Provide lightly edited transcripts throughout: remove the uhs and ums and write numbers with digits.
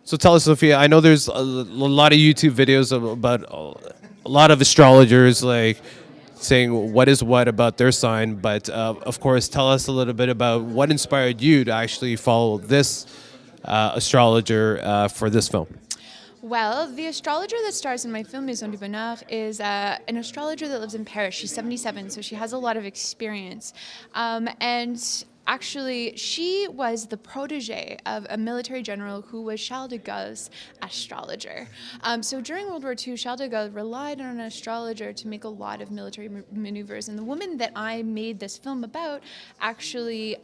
So tell us, Sophia. I know there's a lot of YouTube videos about a lot of astrologers like saying what is what about their sign, but of course, tell us a little bit about what inspired you to actually follow this astrologer for this film. Well, the astrologer that stars in my film Maison du Bonheur is an astrologer that lives in Paris. She's 77, so she has a lot of experience. And actually, she was the protege of a military general who was Charles de Gaulle's astrologer. So during World War II, Charles de Gaulle relied on an astrologer to make a lot of military maneuvers. And the woman that I made this film about actually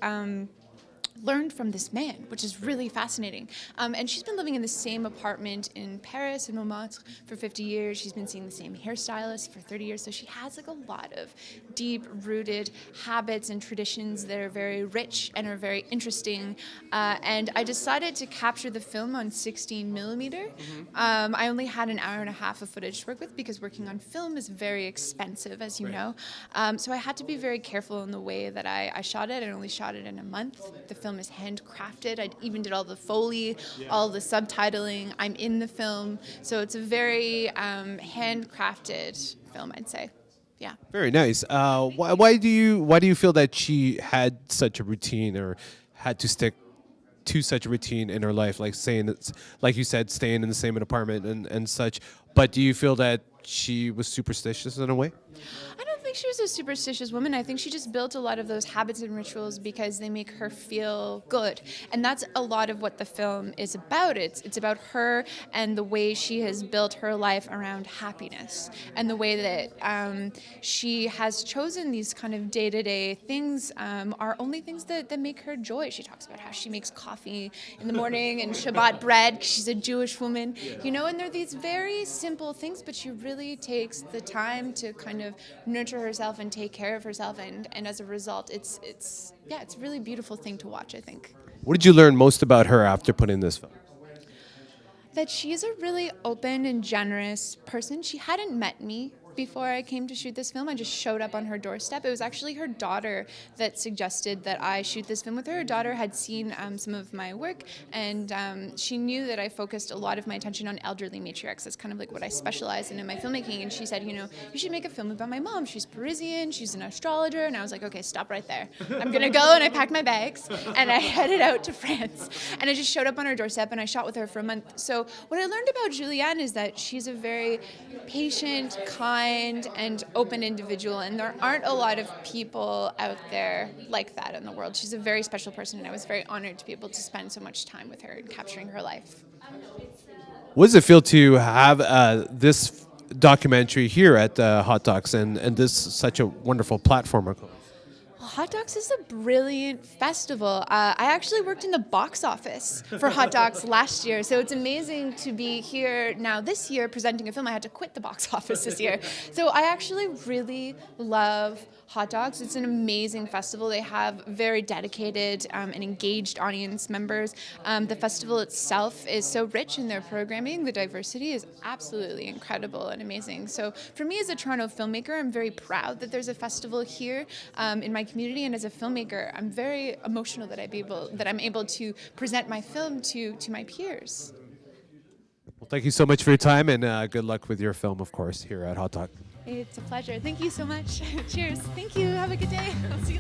learned from this man, which is really fascinating. And she's been living in the same apartment in Paris, in Montmartre, for 50 years. She's been seeing the same hairstylist for 30 years. So she has like a lot of deep-rooted habits and traditions that are very rich and are very interesting. And I decided to capture the film on 16 millimeter. I only had an hour and a half of footage to work with because working on film is very expensive, as you know. So I had to be very careful in the way that I shot it. I only shot it in a month. The film is handcrafted. I even did all the Foley, all the subtitling. I'm in the film. So it's a very handcrafted film, I'd say. Yeah. Very nice. Why do you feel that she had such a routine or had to stick to such a routine in her life, like saying it's like you said, staying in the same apartment and such? But do you feel that she was superstitious in a way? I don't think she was a superstitious woman. I think she just built a lot of those habits and rituals because they make her feel good. And that's a lot of what the film is about. It's about her and the way she has built her life around happiness and the way that she has chosen these kind of day-to-day things are only things that make her joy. She talks about how she makes coffee in the morning and Shabbat bread 'cause she's a Jewish woman, you know, and they're these very simple things, but she really takes the time to kind of nurture herself and take care of herself, and as a result, it's a really beautiful thing to watch, I think. What did you learn most about her after putting this film? That she's a really open and generous person. She hadn't met me before I came to shoot this film. I just showed up on her doorstep. It was actually her daughter that suggested that I shoot this film with her. Her daughter had seen some of my work, and she knew that I focused a lot of my attention on elderly matriarchs. That's kind of like what I specialize in my filmmaking. And she said, you know, you should make a film about my mom. She's Parisian, she's an astrologer. And I was like, okay, stop right there. I'm gonna go. And I packed my bags and I headed out to France. And I just showed up on her doorstep and I shot with her for a month. So what I learned about Julianne is that she's a very patient, kind, and open individual, and there aren't a lot of people out there like that in the world. She's a very special person, and I was very honored to be able to spend so much time with her and capturing her life. What does it feel to have this documentary here at Hot Docs and this such a wonderful platform? Hot Docs is a brilliant festival. I actually worked in the box office for Hot Docs last year, so it's amazing to be here now this year presenting a film. I had to quit the box office this year. So I actually really love Hot Docs. It's an amazing festival. They have very dedicated and engaged audience members. The festival itself is so rich in their programming. The diversity is absolutely incredible and amazing. So for me as a Toronto filmmaker, I'm very proud that there's a festival here in my community, and as a filmmaker, I'm very emotional that I'm able to present my film to my peers. Well, thank you so much for your time, and good luck with your film, of course, here at Hot Talk. It's a pleasure. Thank you so much. Cheers. Thank you. Have a good day. I'll see you.